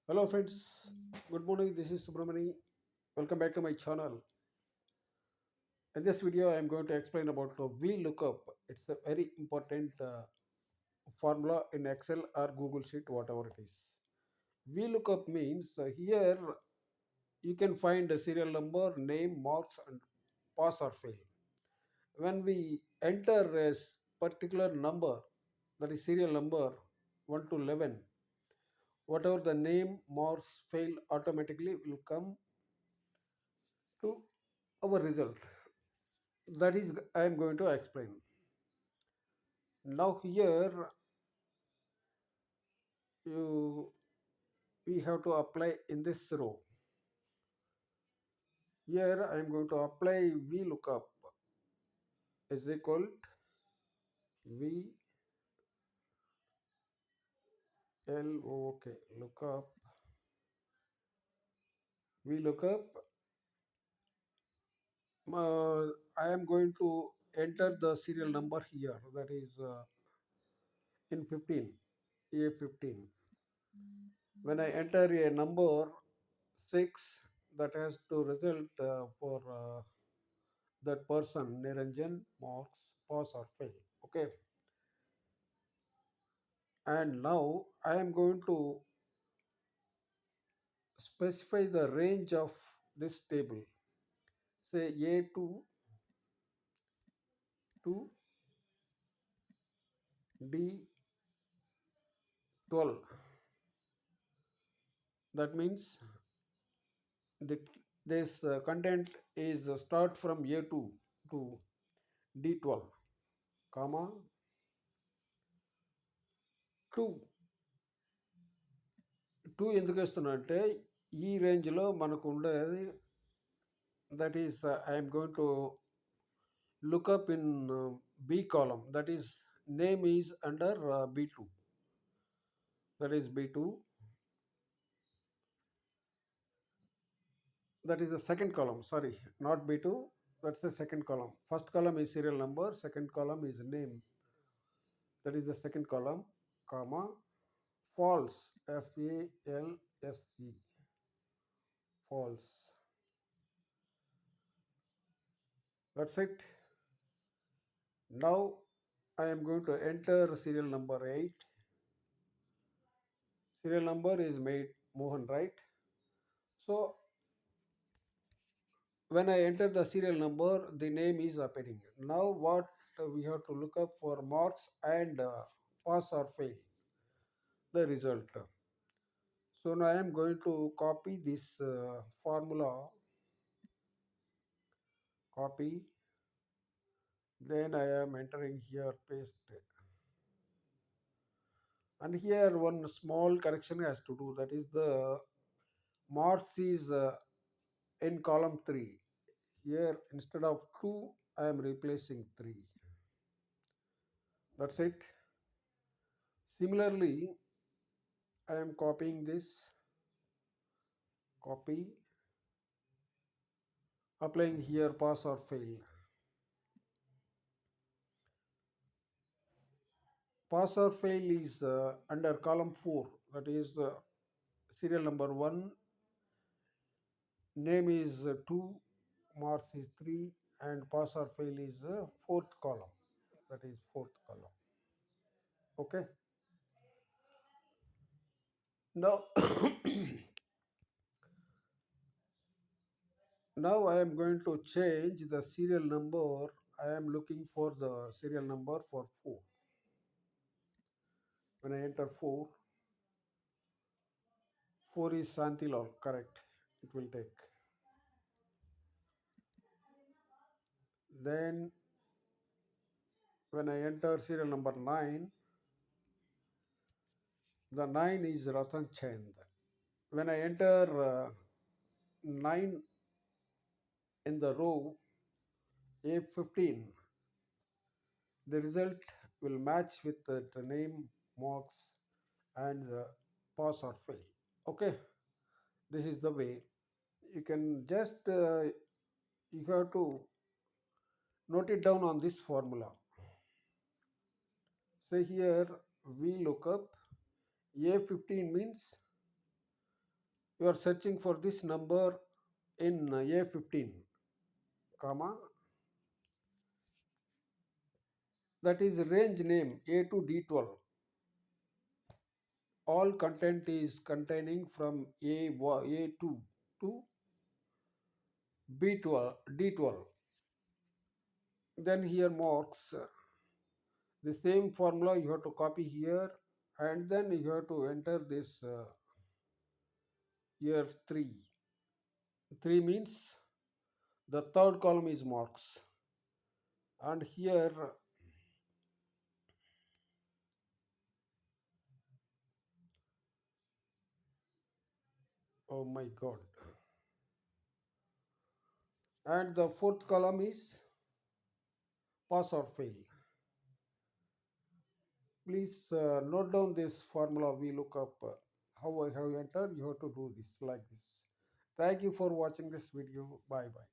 Hello friends, good morning. This is Subramani. Welcome back to my channel. In this video, I am going to explain about the VLOOKUP. It's a very important formula in Excel or Google Sheet, whatever it is. VLOOKUP means here you can find a serial number, name, marks, and pass or fail. When we enter a particular number, that is serial number 1 to 11, whatever the name, marks, fail automatically will come to our result. That is I am going to explain. Now here you we have to apply in this row. Here I am going to apply VLOOKUP is equal to V L O K lookup VLOOKUP. I am going to enter the serial number here, that is in 15 A15. When I enter a number 6, that has to result for that person Niranjan marks pass or fail. Okay, and now I am going to specify the range of this table. Say A2 to D12. That means the, this content is start from A2 to D12, comma 2. 2 ఎందుకు ఇస్తున్నా అంటే ఈ రేంజ్లో మనకు ఉండేది, that is I am going to look up in B column, that is name is under B2, that is B2, that is the second column, sorry, not B2, that's the second column. First column is serial number, second column is name, that is the second column, comma false, FALSE, false. That's it. Now I am going to enter serial number 8. Serial number is made Mohan, right? So when I enter the serial number, the name is appearing. Now what we have to look up for marks and pass or fail the result. So now I am going to copy this formula, copy, then I am entering here, paste. And here one small correction has to do, that is the marks is in column 3. Here instead of 2, I am replacing 3. That's it. Similarly, I am copying this, copy, applying here pass or fail. Pass or fail is under column 4, that is serial number 1, name is 2, marks is 3, and pass or fail is fourth column, that is fourth column. Okay. Now, now I am going to change the serial number. I am looking for the serial number for 4. When I enter 4, 4 is Santilal, correct. It will take. Then when I enter serial number 9, the 9 is Ratan Chand. When I enter 9 in the row A15, the result will match with the name, marks, and the pass or fail. Okay, this is the way. You can just you have to note it down on this formula. Say here VLOOKUP A15 means You are searching for this number in A15, comma, that is range name A to D12. All content is containing from A2 to B12, D12. Then here marks the same formula you have to copy here, and then you have to enter this here 3. 3 means the third column is marks, and here, oh my god, and the fourth column is pass or fail. Please note down this formula we look up. How I have entered, you have to do this like this. Thank you for watching this video. Bye bye.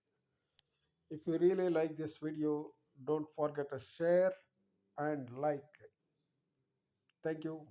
If you really like this video, don't forget to share and like. Thank you.